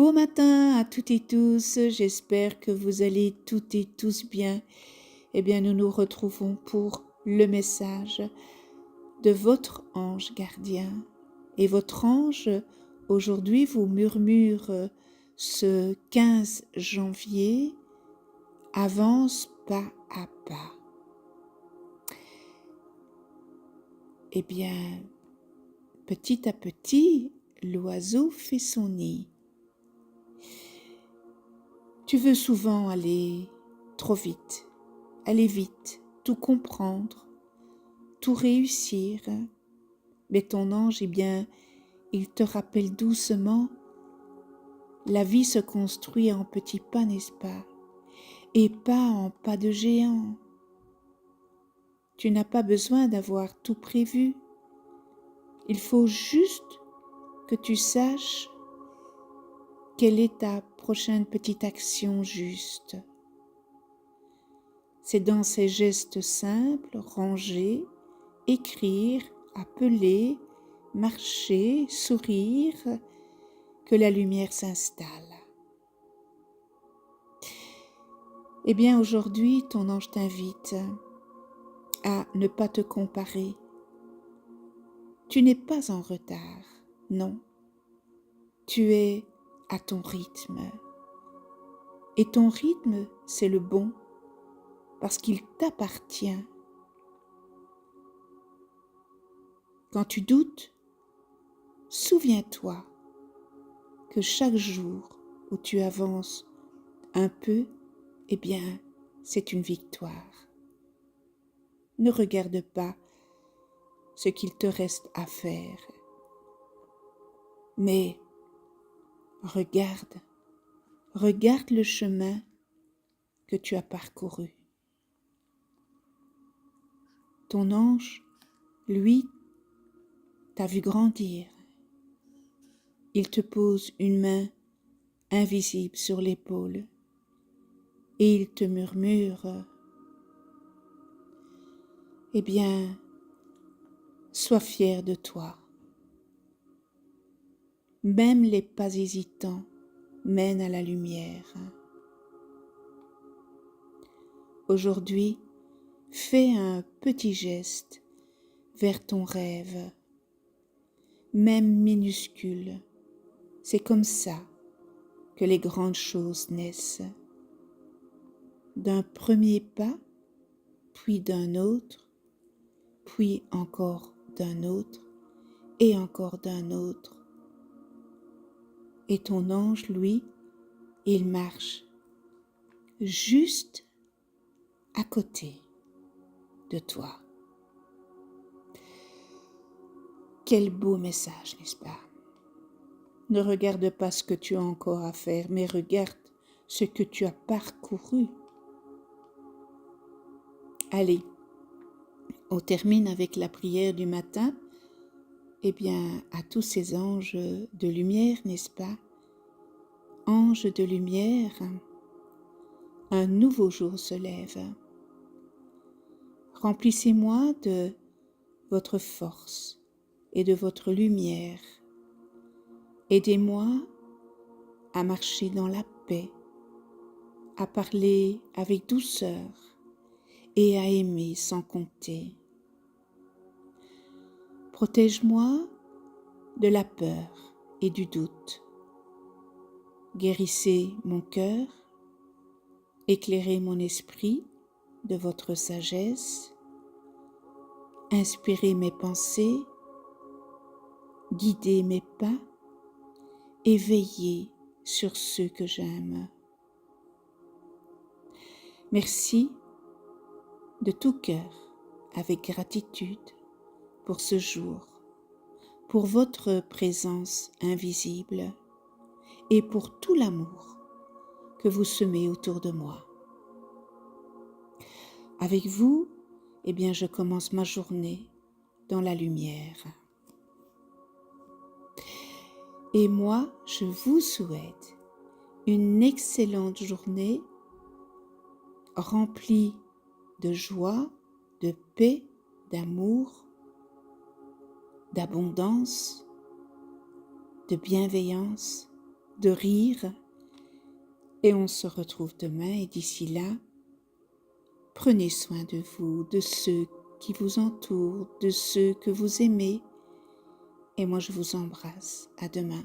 Beau matin à toutes et tous, j'espère que vous allez toutes et tous bien. Eh bien, nous nous retrouvons pour le message de votre ange gardien. Et votre ange, aujourd'hui, vous murmure ce 15 janvier, avance pas à pas. Eh bien, petit à petit, l'oiseau fait son nid. Tu veux souvent aller trop vite, aller vite, tout comprendre, tout réussir. Mais ton ange, eh bien, il te rappelle doucement, la vie se construit en petits pas, n'est-ce pas? Et pas en pas de géant. Tu n'as pas besoin d'avoir tout prévu. Il faut juste que tu saches quelle est ta prochaine petite action juste. C'est dans ces gestes simples, ranger, écrire, appeler, marcher, sourire, que la lumière s'installe. Eh bien, aujourd'hui, ton ange t'invite à ne pas te comparer. Tu n'es pas en retard, non. Tu es à ton rythme. Et ton rythme, c'est le bon, parce qu'il t'appartient. Quand tu doutes, souviens-toi que chaque jour où tu avances un peu, eh bien, c'est une victoire. Ne regarde pas ce qu'il te reste à faire, mais regarde le chemin que tu as parcouru. Ton ange, lui, t'a vu grandir. Il te pose une main invisible sur l'épaule et il te murmure, eh bien, sois fier de toi. Même les pas hésitants mènent à la lumière. Aujourd'hui, fais un petit geste vers ton rêve, même minuscule. C'est comme ça que les grandes choses naissent. D'un premier pas, puis d'un autre, puis encore d'un autre, et encore d'un autre. Et ton ange, lui, il marche juste à côté de toi. Quel beau message, n'est-ce pas? Ne regarde pas ce que tu as encore à faire, mais regarde ce que tu as parcouru. Allez, on termine avec la prière du matin. Eh bien, à tous ces anges de lumière, n'est-ce pas? Anges de lumière, un nouveau jour se lève. Remplissez-moi de votre force et de votre lumière. Aidez-moi à marcher dans la paix, à parler avec douceur et à aimer sans compter. Protège-moi de la peur et du doute. Guérissez mon cœur, éclairez mon esprit de votre sagesse, inspirez mes pensées, guidez mes pas et veillez sur ceux que j'aime. Merci de tout cœur, avec gratitude pour ce jour, pour votre présence invisible et pour tout l'amour que vous semez autour de moi. Avec vous, eh bien, je commence ma journée dans la lumière. Et moi, je vous souhaite une excellente journée remplie de joie, de paix, d'amour, d'abondance, de bienveillance, de rire. Et on se retrouve demain et d'ici là, prenez soin de vous, de ceux qui vous entourent, de ceux que vous aimez. Et moi, je vous embrasse. À demain.